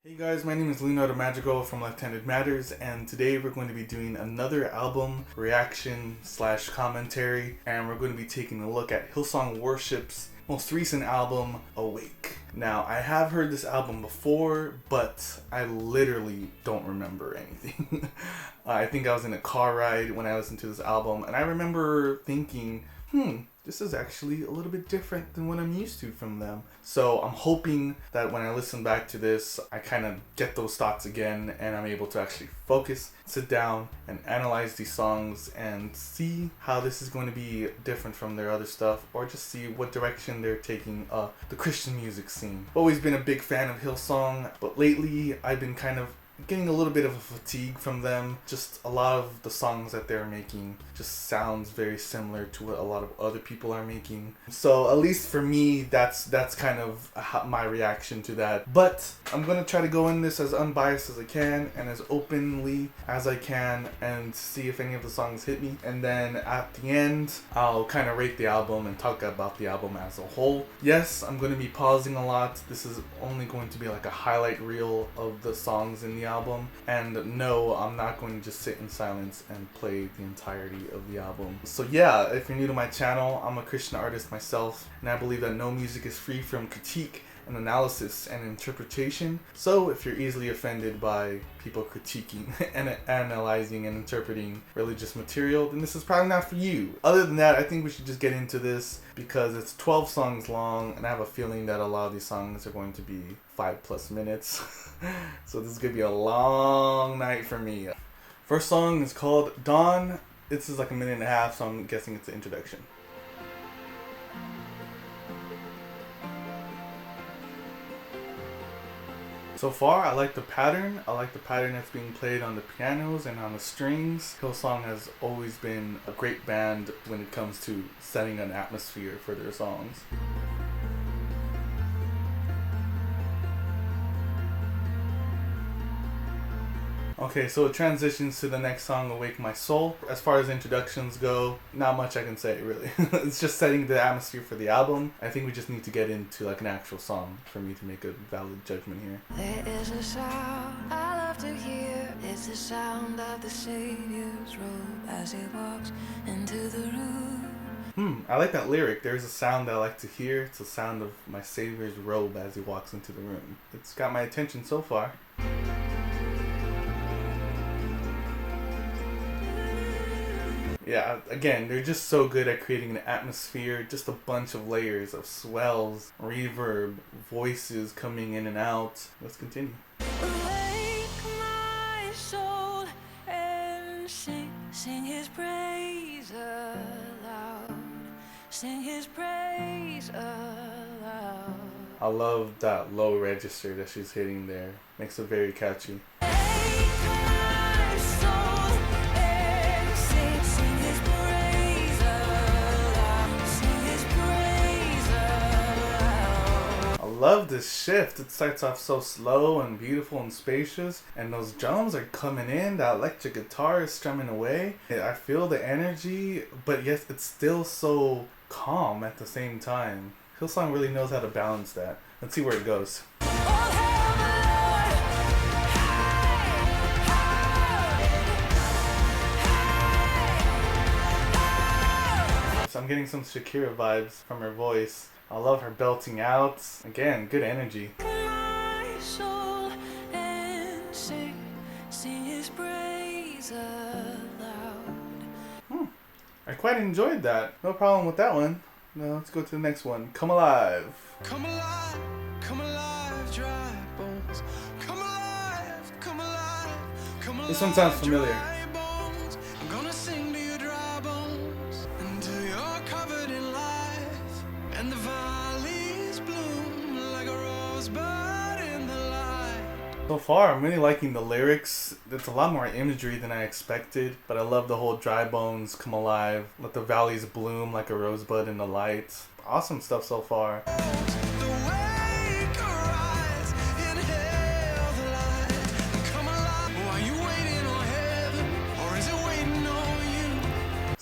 Hey guys, my name is Leonardo Magical from Left-Handed Matters, and today we're going to be doing another album reaction slash commentary, and we're going to be taking a look at Hillsong Worship's most recent album, Awake. Now, I have heard this album before, but I literally don't remember anything. I think I was in a car ride when I listened to this album, and I remember thinking, this is actually a little bit different than what I'm used to from them. So I'm hoping that when I listen back to this, I kind of get those thoughts again and I'm able to actually focus, sit down and analyze these songs and see how this is going to be different from their other stuff, or just see what direction they're taking the Christian music scene. I've always been a big fan of Hillsong, but lately I've been kind of getting a little bit of a fatigue from them. Just a lot of the songs that they're making just sounds very similar to what a lot of other people are making. So at least for me, that's kind of my reaction to that. But I'm gonna try to go in this as unbiased as I can and as openly as I can and see if any of the songs hit me. And then at the end, I'll kind of rate the album and talk about the album as a whole. Yes, I'm gonna be pausing a lot. This is only going to be like a highlight reel of the songs in the album, and no, I'm not going to just sit in silence and play the entirety of the album. So yeah, if you're new to my channel, I'm a Christian artist myself, and I believe that no music is free from critique and analysis and interpretation. So if you're easily offended by people critiquing and analyzing and interpreting religious material, then this is probably not for you. Other than that, I think we should just get into this because it's 12 songs long, and I have a feeling that a lot of these songs are going to be 5+ minutes. So this is gonna be a long night for me. First song is called Dawn. This is like a minute and a half, so I'm guessing it's the introduction. So far, I like the pattern. I like the pattern that's being played on the pianos and on the strings. Hillsong has always been a great band when it comes to setting an atmosphere for their songs. Okay, so it transitions to the next song, Awake My Soul. As far as introductions go, not much I can say, really. It's just setting the atmosphere for the album. I think we just need to get into like an actual song for me to make a valid judgment here. There is a sound I love to hear. It's the sound of the Savior's robe as he walks into the room. I like that lyric. There's a sound that I like to hear. It's the sound of my Savior's robe as he walks into the room. It's got my attention so far. Yeah, again, they're just so good at creating an atmosphere, just a bunch of layers of swells, reverb, voices coming in and out. Let's continue. Awake my soul and sing his praise aloud. Sing his praise aloud. I love that low register that she's hitting there. Makes it very catchy. Love this shift. It starts off so slow and beautiful and spacious, and those drums are coming in. That electric guitar is strumming away. I feel the energy, but yes, it's still so calm at the same time. Hillsong really knows how to balance that. Let's see where it goes. So I'm getting some Shakira vibes from her voice. I love her belting out. Again, good energy. My soul and sing his praise aloud. I quite enjoyed that. No problem with that one. Now let's go to the next one. Come Alive. Come alive, dry bones. Come alive, come alive, come alive. This one sounds familiar. Dry bones. I'm gonna sing to your dry bones until you're covered in life, and the valleys bloom like a rosebud in the light. So far, I'm really liking the lyrics. It's a lot more imagery than I expected, but I love the whole dry bones, come alive, let the valleys bloom like a rosebud in the light. Awesome stuff so far.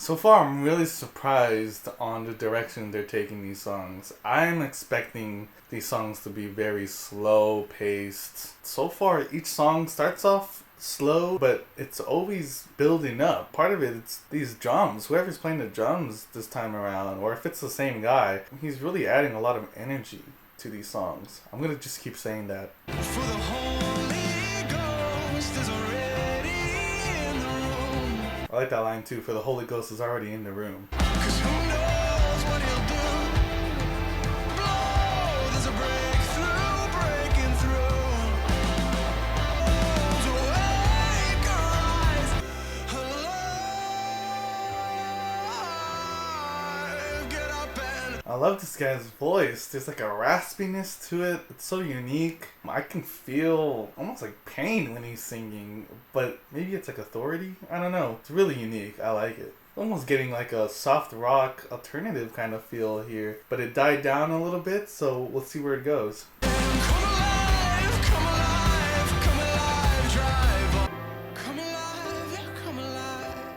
So far, I'm really surprised on the direction they're taking these songs. I'm expecting these songs to be very slow paced. So far, each song starts off slow, but it's always building up. Part of it's these drums. Whoever's playing the drums this time around, or if it's the same guy, he's really adding a lot of energy to these songs. I'm gonna just keep saying that. For the Holy Ghost is already in the room. I like that line too. For the Holy Ghost is already in the room. 'Cause who knows what he'll do? Blow, there's a breakthrough breaking through. So wake, arise, alive. Get up and I love this guy's voice. There's like a raspiness to it. It's so unique. I can feel almost like pain when he's singing, but maybe it's like authority. I don't know. It's really unique. I like it. Almost getting like a soft rock alternative kind of feel here, but it died down a little bit, so we'll see where it goes. come alive, come alive, come alive, drive on. Come alive, yeah, come alive.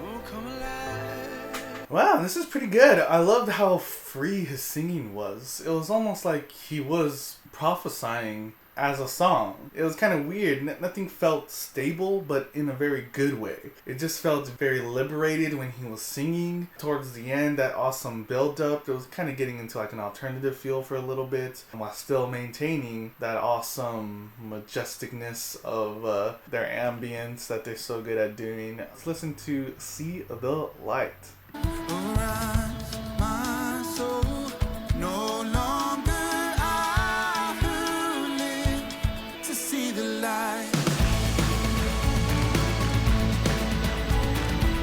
Oh, come alive. Wow, this is pretty good. I loved how free his singing was. It was almost like he was prophesying as a song. It was kind of weird. Nothing felt stable, but in a very good way. It just felt very liberated when he was singing. Towards the end, that awesome build-up, it was kind of getting into like an alternative feel for a little bit, while still maintaining that awesome majesticness of their ambience that they're so good at doing. Let's listen to See the Light. Arise, my soul, no longer I who live to see the light.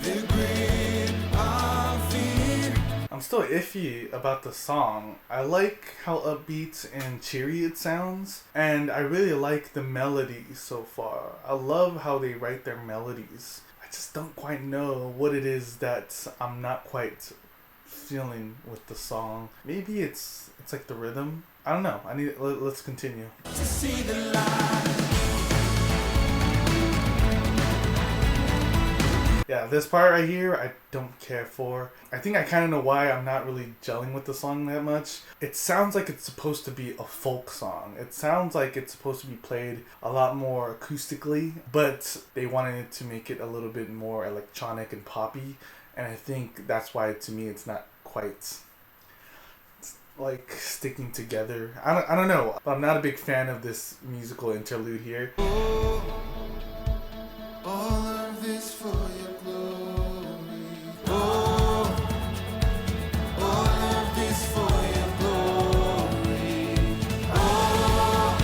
The grip of fear. I'm still iffy about the song. I like how upbeat and cheery it sounds, and I really like the melody so far. I love how they write their melodies. I just don't quite know what it is that I'm not quite feeling with the song. Maybe it's like the rhythm. I don't know. Let's continue. To see the light. Yeah, this part right here, I don't care for. I think I kind of know why I'm not really gelling with the song that much. It sounds like it's supposed to be a folk song. It sounds like it's supposed to be played a lot more acoustically, but they wanted to make it a little bit more electronic and poppy, and I think that's why, to me, it's not quite like sticking together. I don't know. I'm not a big fan of this musical interlude here. All of this for your glory. Oh, all of this for your glory. Oh,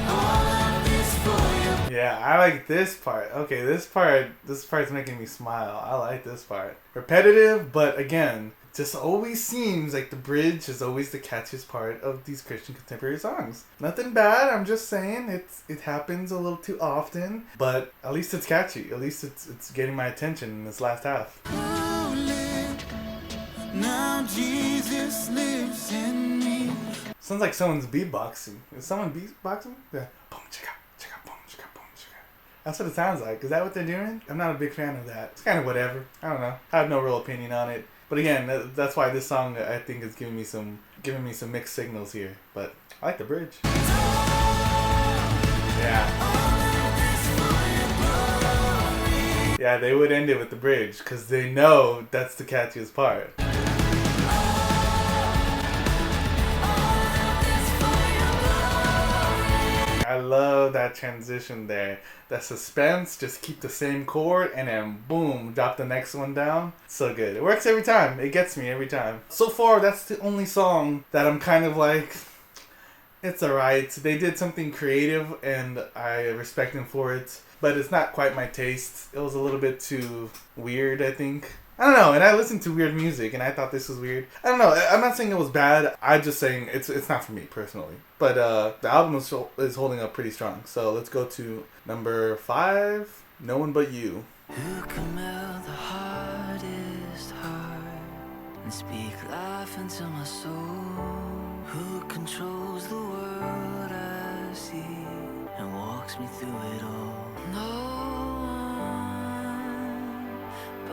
all of this for your. Yeah, I like this part. Okay, this part's making me smile. I like this part. Repetitive, but again, just always seems like the bridge is always the catchiest part of these Christian contemporary songs. Nothing bad, I'm just saying it happens a little too often, but at least it's catchy. At least it's getting my attention in this last half. Now Jesus lives in me. Sounds like someone's beatboxing. Is someone beatboxing? Yeah. Boom chicka, chicka, boom chicka, boom chicka. That's what it sounds like. Is that what they're doing? I'm not a big fan of that. It's kind of whatever. I don't know. I have no real opinion on it. But again, that's why this song, I think, is giving me some mixed signals here. But I like the bridge. Yeah. Yeah, they would end it with the bridge because they know that's the catchiest part. I love that transition there. That suspense, just keep the same chord and then boom, drop the next one down. So good. It works every time. It gets me every time. So far, that's the only song that I'm kind of like, it's alright. They did something creative and I respect them for it. But it's not quite my taste. It was a little bit too weird, I think. I don't know, and I listen to weird music, and I thought this was weird. I don't know, I'm not saying it was bad, I'm just saying it's not for me, personally. But the album is holding up pretty strong. So let's go to number 5, No One But You. Who can melt the hardest heart and speak life into my soul? Who controls the world I see and walks me through it all? No one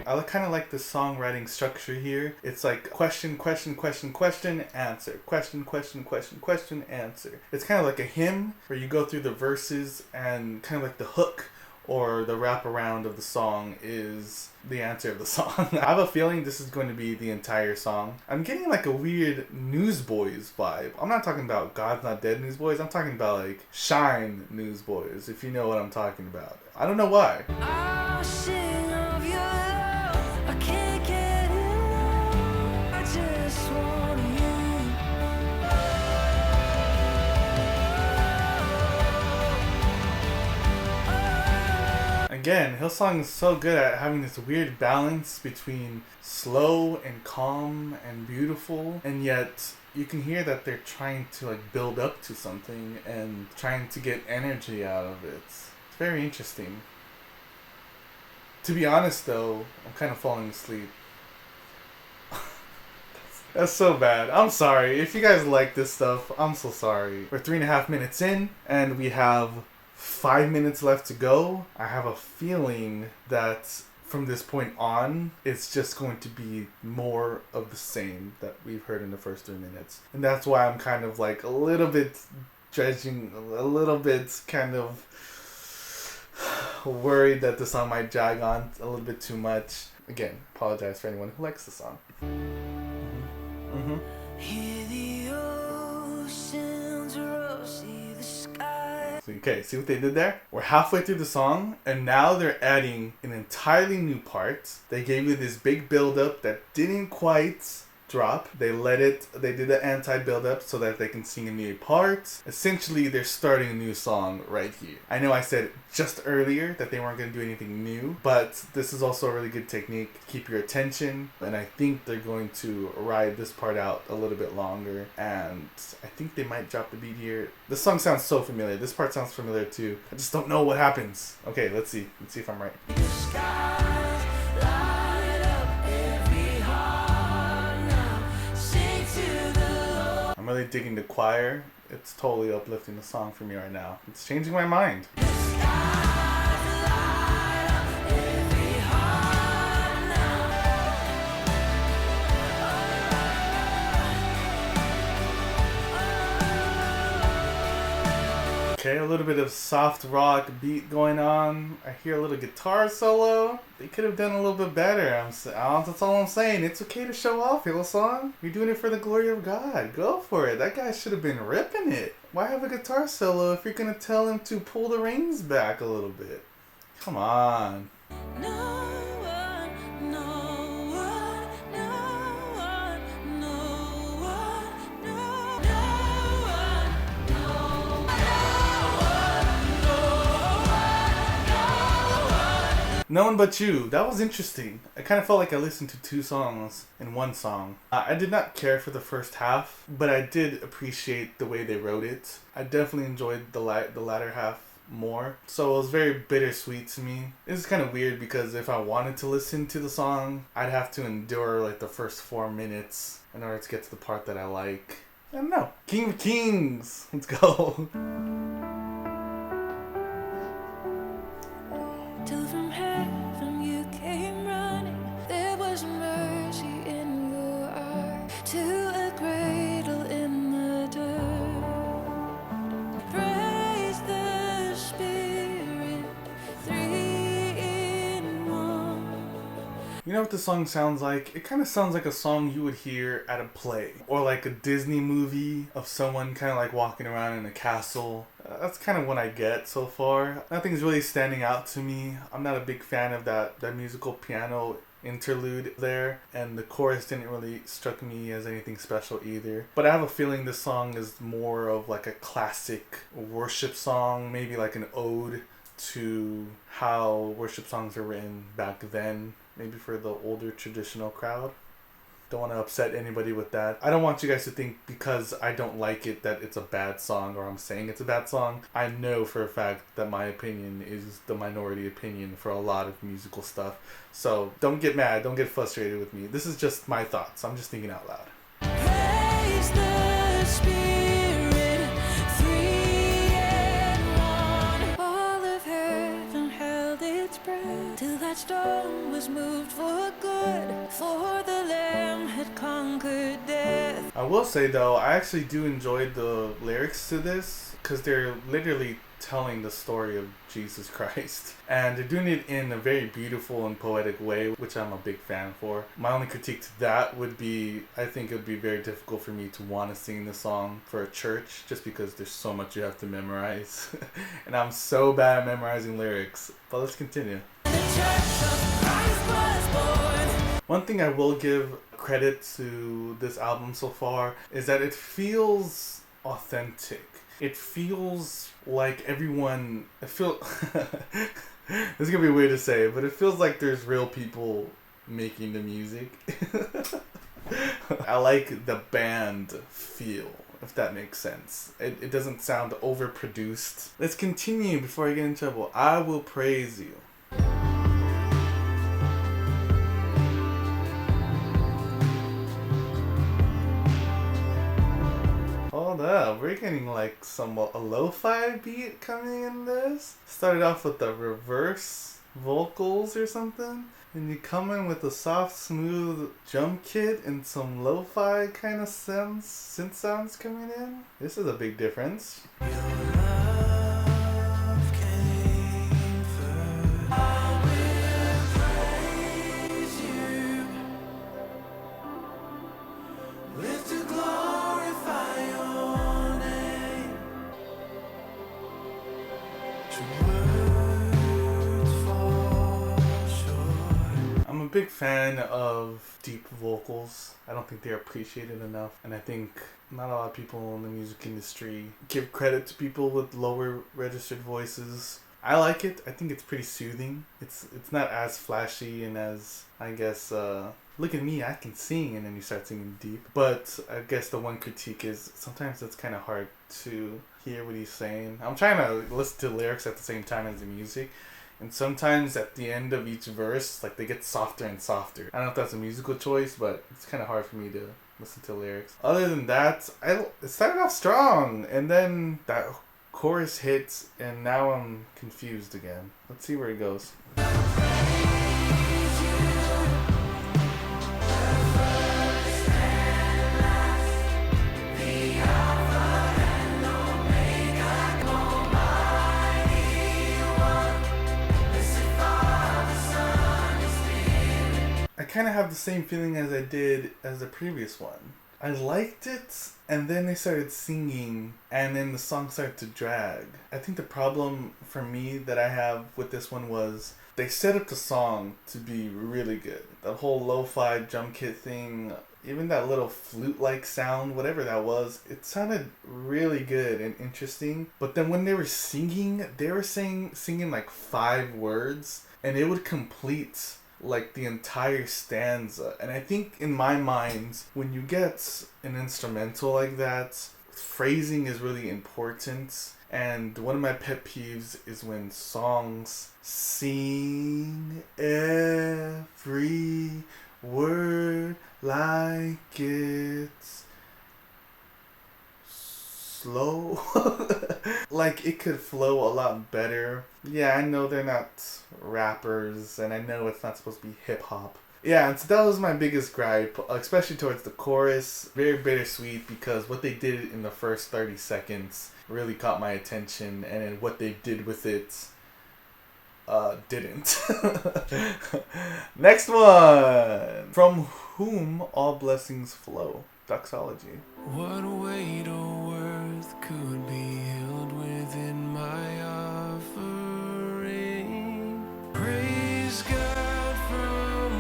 I kind of like the songwriting structure here. It's like question, question, question, question, answer. Question, question, question, question, answer. It's kind of like a hymn where you go through the verses and kind of like the hook or the wraparound of the song is the answer of the song. I have a feeling this is going to be the entire song. I'm getting like a weird Newsboys vibe. I'm not talking about God's Not Dead Newsboys. I'm talking about like Shine Newsboys, if you know what I'm talking about. I don't know why. I'll sing of your love. I can't get enough. I just want you. Again, Hillsong is so good at having this weird balance between slow and calm and beautiful, and yet you can hear that they're trying to like build up to something and trying to get energy out of it. It's very interesting. To be honest though, I'm kind of falling asleep. That's so bad. I'm sorry. If you guys like this stuff, I'm so sorry. We're 3.5 minutes in and we have 5 minutes left to go. I have a feeling that from this point on, it's just going to be more of the same that we've heard in the first 3 minutes. And that's why I'm kind of like a little bit judging, a little bit kind of worried that the song might drag on a little bit too much. Again, apologize for anyone who likes the song. Hear the oceans roar, see the sky. Okay, see what they did there? We're halfway through the song, and now they're adding an entirely new part. They gave you this big build-up that didn't quite drop. They did the anti-build-up so that they can sing a new part. Essentially, they're starting a new song right here. I know I said just earlier that they weren't going to do anything new, but this is also a really good technique to keep your attention, and I think they're going to ride this part out a little bit longer, and I think they might drop the beat here. This song sounds so familiar. This part sounds familiar too. I just don't know what happens. Okay, let's see. Let's see if I'm right. The skies light up every heart now. Sing to the Lord. I'm really digging the choir. It's totally uplifting the song for me right now. It's changing my mind. The skies light up every heart now. Okay, a little bit of soft rock beat going on. I hear a little guitar solo. They could have done a little bit better. That's all I'm saying. It's okay to show off, Hillsong. You're doing it for the glory of God. Go for it. That guy should have been ripping it. Why have a guitar solo if you're going to tell him to pull the reins back a little bit? Come on. No one, no one, no one, no one, no one, no one. No One But You. That was interesting. I kind of felt like I listened to two songs in one song. I did not care for the first half, but I did appreciate the way they wrote it. I definitely enjoyed the latter half more. So it was very bittersweet to me. It's kind of weird because if I wanted to listen to the song, I'd have to endure like the first 4 minutes in order to get to the part that I like. I don't know. King of Kings. Let's go. Till from heaven you came running, there was mercy in your eye, to a cradle in the dirt. Praise the Spirit, 3 in 1. You know what the song sounds like? It kind of sounds like a song you would hear at a play. Or like a Disney movie of someone kind of like walking around in a castle. That's kind of what I get so far. Nothing's really standing out to me. I'm not a big fan of that musical piano interlude there, and the chorus didn't really struck me as anything special either. But I have a feeling this song is more of like a classic worship song, maybe like an ode to how worship songs were written back then, maybe for the older traditional crowd. Don't want to upset anybody with that. I don't want you guys to think because I don't like it that it's a bad song or I'm saying it's a bad song. I know for a fact that my opinion is the minority opinion for a lot of musical stuff. So don't get mad, don't get frustrated with me. This is just my thoughts. I'm just thinking out loud. Praise the Spirit, 3 in 1. All of heaven held its breath till that storm was moved for will say though, I actually do enjoy the lyrics to this because they're literally telling the story of Jesus Christ, and they're doing it in a very beautiful and poetic way, which I'm a big fan for. My only critique to that would be, I think it would be very difficult for me to want to sing the song for a church just because there's so much you have to memorize and I'm so bad at memorizing lyrics. But let's continue. One thing I will give credit to this album so far is that it feels authentic. It feels like everyone, this is gonna be weird to say, but it feels like there's real people making the music. I like the band feel, if that makes sense. It doesn't sound overproduced. Let's continue before I get in trouble. I will praise you. Hold up, we're getting like somewhat a lo-fi beat coming in this. Started off with the reverse vocals or something, and you come in with a soft, smooth drum kit and some lo-fi kind of synth sounds coming in. This is a big difference. I'm a big fan of deep vocals. I don't think they're appreciated enough, and I think not a lot of people in the music industry give credit to people with lower registered voices. I like it. I think it's pretty soothing. It's not as flashy and as, I guess, look at me, I can sing, and then you start singing deep. But I guess the one critique is sometimes it's kind of hard to hear what he's saying. I'm trying to listen to lyrics at the same time as the music, and sometimes at the end of each verse, like, they get softer and softer. I don't know if that's a musical choice, but it's kind of hard for me to listen to lyrics. Other than that, it started off strong, and then that chorus hits, and now I'm confused again. Let's see where it goes. I kind of have the same feeling as I did as the previous one. I liked it, and then they started singing, and then the song started to drag. I think the problem for me that I have with this one was they set up the song to be really good. The whole lo-fi drum kit thing, even that little flute-like sound, whatever that was, it sounded really good and interesting. But then when they were singing singing like 5 words, and it would complete like the entire stanza. And I think in my mind, when you get an instrumental like that, phrasing is really important. And one of my pet peeves is when songs sing every word like it's slow. Like, it could flow a lot better. Yeah, I know they're not rappers, and I know it's not supposed to be hip-hop. Yeah, and so that was my biggest gripe, especially towards the chorus. Very bittersweet, because what they did in the first 30 seconds really caught my attention, and then what they did with it didn't. Next one! From whom all blessings flow. Doxology. What weight or worth could be held within my offering? Praise God from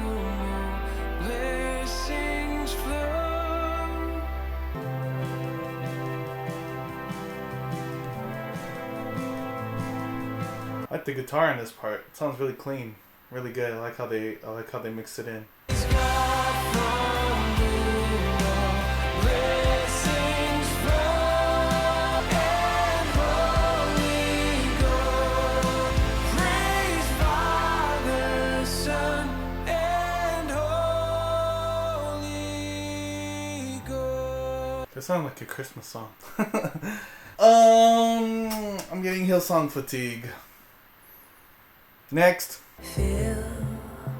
whom all blessings flow. I like the guitar in this part. It sounds really clean, really good. I like how they mixed it in. Praise God from whom all blessings flow. And Holy God, praise Father, Son, and Holy God. That sounds like a Christmas song. I'm getting Hillsong Fatigue. Next. Fill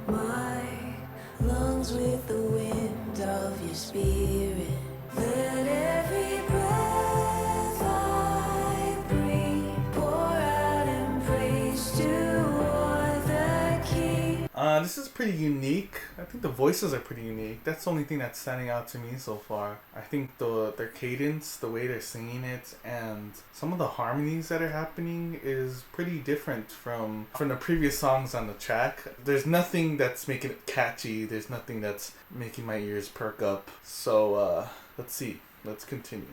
my lungs with the wind of your spirit. pretty unique. I think the voices are pretty unique. That's the only thing that's standing out to me so far. I think their cadence, the way they're singing it, and some of the harmonies that are happening is pretty different from the previous songs on the track. There's nothing that's making it catchy. There's nothing that's making my ears perk up. So let's see. Let's continue.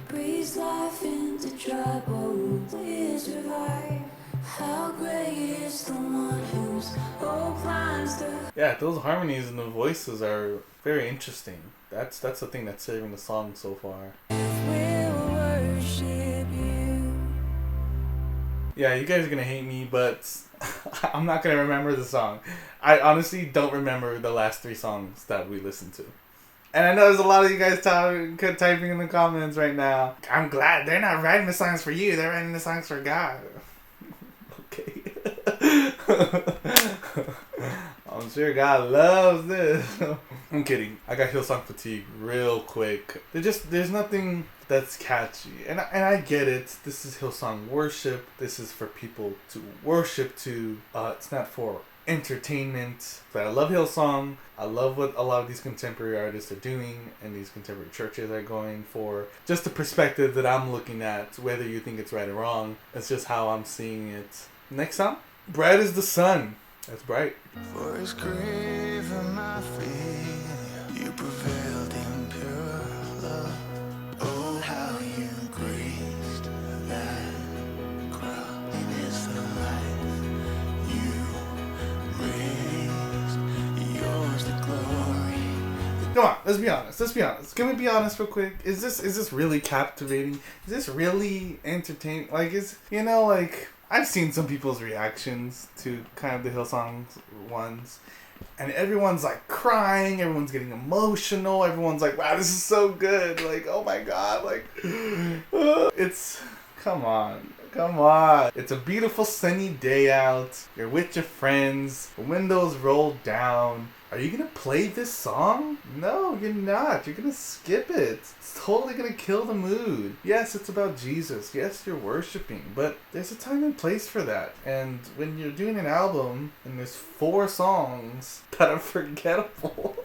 Breathe life into dry bones, is revived. How great is the one whose hope finds the... Yeah, those harmonies and the voices are very interesting. That's the thing that's saving the song so far. We'll worship you. Yeah, you guys are gonna hate me, but I'm not gonna remember the song. I honestly don't remember the last 3 songs that we listened to. And I know there's a lot of you guys typing in the comments right now. I'm glad they're not writing the songs for you. They're writing the songs for God. Okay. I'm sure God loves this. I'm kidding. I got Hillsong Fatigue real quick. There's nothing that's catchy. And I get it. This is Hillsong Worship. This is for people to worship to. It's not for entertainment. But I love Hillsong. I love what a lot of these contemporary artists are doing and these contemporary churches are going for. Just the perspective that I'm looking at, whether you think it's right or wrong, it's just how I'm seeing it. Next song, Bright as the Sun. That's bright. For his grave and my feet, you prevailed in pure love. Oh, how you graced that cross. It is the life you raised, yours the glory. Come on, let's be honest. Let's be honest. Can we be honest real quick? Is this really captivating? Is this really entertaining? Like, I've seen some people's reactions to kind of the Hillsong ones, and everyone's like crying, everyone's getting emotional, everyone's like, wow, this is so good, like, oh my God, like, come on. It's a beautiful sunny day out, you're with your friends, the windows rolled down. Are you gonna play this song? No, you're not. You're gonna skip it. It's totally gonna kill the mood. Yes, it's about Jesus. Yes, you're worshiping, but there's a time and place for that. And when you're doing an album and there's 4 songs that are forgettable.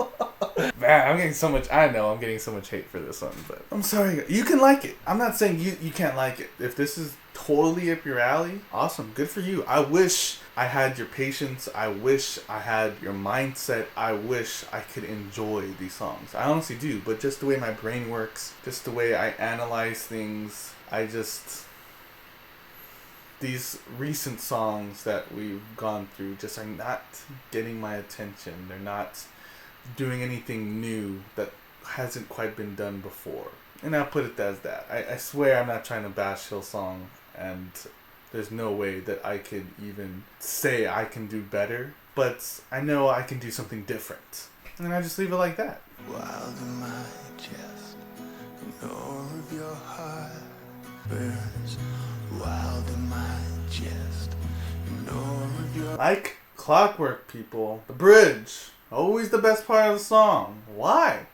Man, I'm getting so much hate for this one, but I'm sorry. You can like it. I'm not saying you can't like it. If this is totally up your alley, awesome. Good for you. I wish I had your patience. I wish I had your mindset. I wish I could enjoy these songs. I honestly do, but just the way my brain works, just the way I analyze things, these recent songs that we've gone through just are not getting my attention. They're not doing anything new that hasn't quite been done before. And I'll put it as that. I swear I'm not trying to bash Hillsong, and there's no way that I could even say I can do better, but I know I can do something different. And I just leave it like that. Wild in my chest, nor of your heart burns. Wild in my chest, nor of your... Like clockwork, people. The bridge. Always the best part of the song. Why?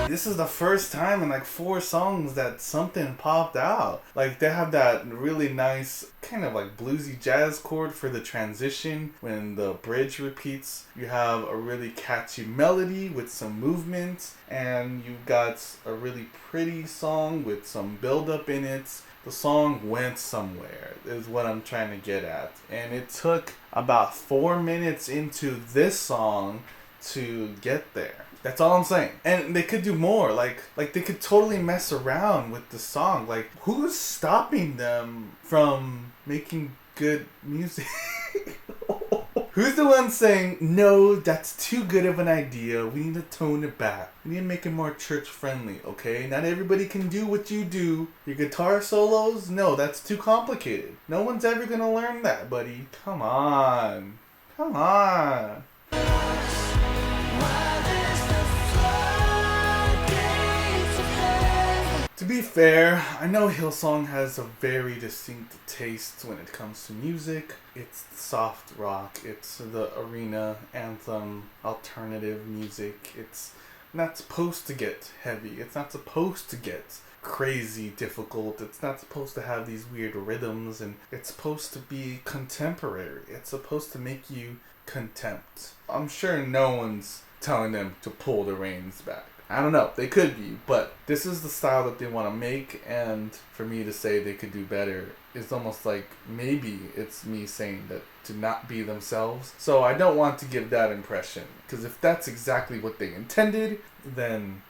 This is the first time in like 4 songs that something popped out. Like, they have that really nice kind of like bluesy jazz chord for the transition when the bridge repeats. You have a really catchy melody with some movement, and you've got a really pretty song with some build-up in it. The song went somewhere, is what I'm trying to get at. And it took about 4 minutes into this song to get there. That's all I'm saying. And they could do more. Like they could totally mess around with the song. Like, who's stopping them from making good music? Who's the one saying, no, that's too good of an idea. We need to tone it back. We need to make it more church friendly, okay? Not everybody can do what you do. Your guitar solos? No, that's too complicated. No one's ever gonna learn that, buddy. Come on. Come on. To be fair, I know Hillsong has a very distinct taste when it comes to music. It's soft rock, it's the arena anthem, alternative music. It's not supposed to get heavy. It's not supposed to get crazy difficult. It's not supposed to have these weird rhythms, and it's supposed to be contemporary. It's supposed to make you contempt. I'm sure no one's telling them to pull the reins back. I don't know, they could be, but this is the style that they want to make, and for me to say they could do better is almost like maybe it's me saying that to not be themselves. So I don't want to give that impression, because if that's exactly what they intended, then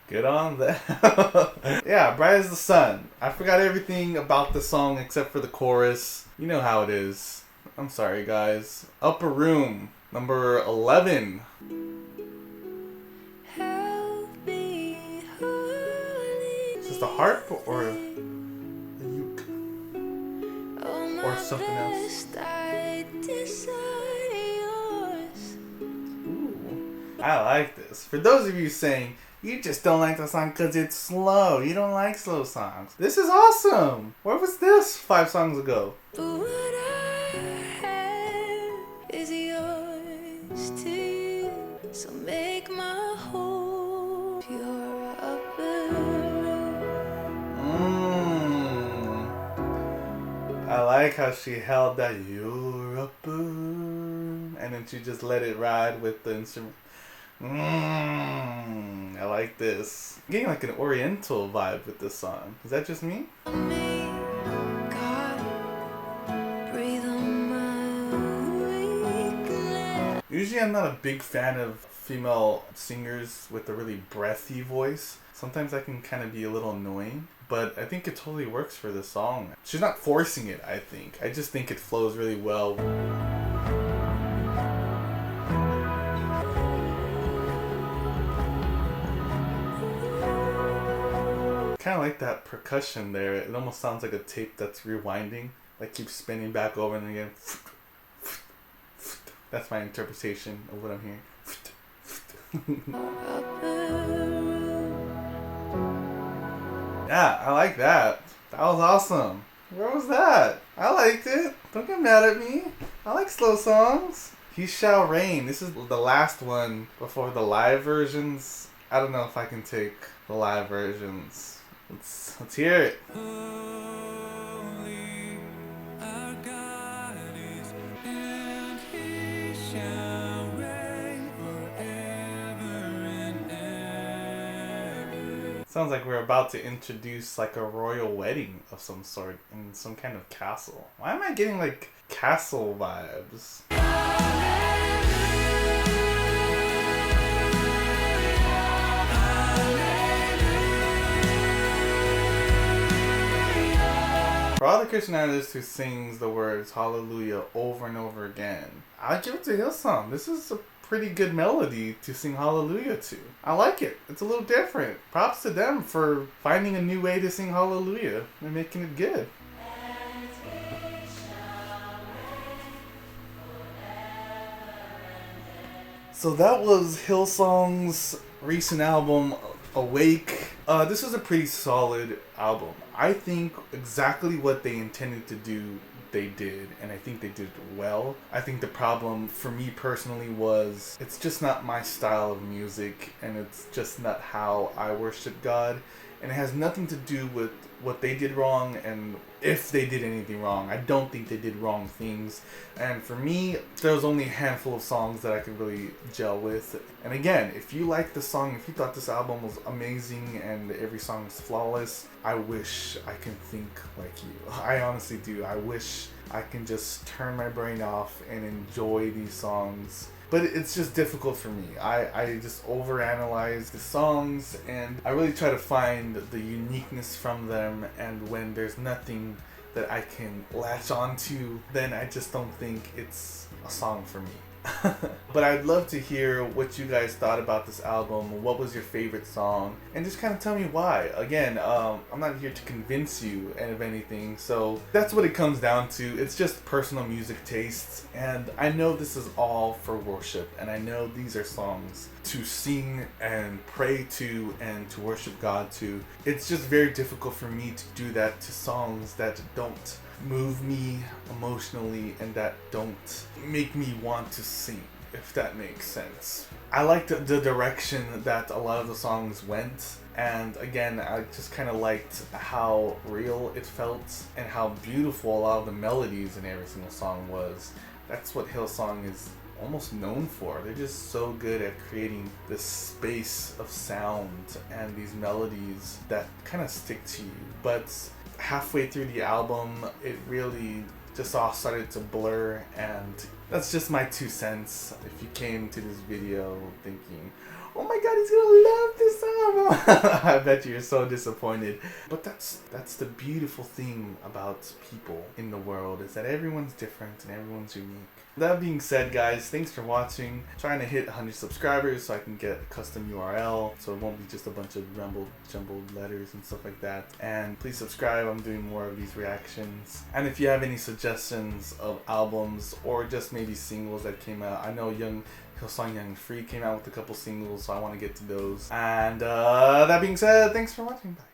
get on that. Yeah, Bright as the Sun. I forgot everything about the song except for the chorus. You know how it is. I'm sorry, guys. Upper Room, number 11. Is this the harp or the uke? Or something else? Ooh, I like this. For those of you saying, you just don't like the song because it's slow. You don't like slow songs. This is awesome. Where was this 5 songs ago? But what I have is yours too. So make my home your upper room. I like how she held that your upper room, and then she just let it ride with the instrument. I like this. I'm getting like an oriental vibe with this song. Is that just me? Usually I'm not a big fan of female singers with a really breathy voice. Sometimes that can kind of be a little annoying, but I think it totally works for this song. She's not forcing it, I think. I just think it flows really well. Kind of like that percussion there. It almost sounds like a tape that's rewinding, like keeps spinning back over and again. That's my interpretation of what I'm hearing. Yeah, I like that. That was awesome. Where was that? I liked it. Don't get mad at me. I like slow songs. He Shall Reign. This is the last one before the live versions. I don't know if I can take the live versions. Let's hear it. Holy, our God is, and He shall reign forever and ever. Sounds like we're about to introduce like a royal wedding of some sort in some kind of castle. Why am I getting like castle vibes? For all the Christian artists who sings the words hallelujah over and over again, I give it to Hillsong. This is a pretty good melody to sing hallelujah to. I like it. It's a little different. Props to them for finding a new way to sing hallelujah and making it good. So that was Hillsong's recent album, Awake. This was a pretty solid album. I think exactly what they intended to do, they did, and I think they did it well. I think the problem for me personally was it's just not my style of music, and it's just not how I worship God, and it has nothing to do with what they did wrong and if they did anything wrong. I don't think they did wrong things, and for me there was only a handful of songs that I could really gel with. And again, if you like the song, if you thought this album was amazing and every song is flawless, I wish I can think like you. I honestly do. I wish I can just turn my brain off and enjoy these songs. But it's just difficult for me. I just overanalyze the songs, and I really try to find the uniqueness from them, and when there's nothing that I can latch onto, then I just don't think it's a song for me. But I'd love to hear what you guys thought about this album. What was your favorite song? And just kind of tell me why. Again, I'm not here to convince you of anything, so that's what it comes down to. It's just personal music tastes, and I know this is all for worship, and I know these are songs to sing and pray to and to worship God to. It's just very difficult for me to do that to songs that don't move me emotionally and that don't make me want to sing, if that makes sense. I liked the direction that a lot of the songs went, and again, I just kind of liked how real it felt and how beautiful a lot of the melodies in every single song was. That's what Hillsong is almost known for. They're just so good at creating this space of sound and these melodies that kind of stick to you. But halfway through the album, it really just all started to blur, and that's just my 2 cents. If you came to this video thinking, oh my god, he's gonna love this album, I bet you're so disappointed. But that's the beautiful thing about people in the world, is that everyone's different and everyone's unique. That being said, guys, thanks for watching. I'm trying to hit 100 subscribers so I can get a custom URL, so it won't be just a bunch of jumbled letters and stuff like that. And please subscribe. I'm doing more of these reactions. And if you have any suggestions of albums or just maybe singles that came out, I know Hillsong Young and Free came out with a couple singles, so I want to get to those. And that being said, thanks for watching. Bye.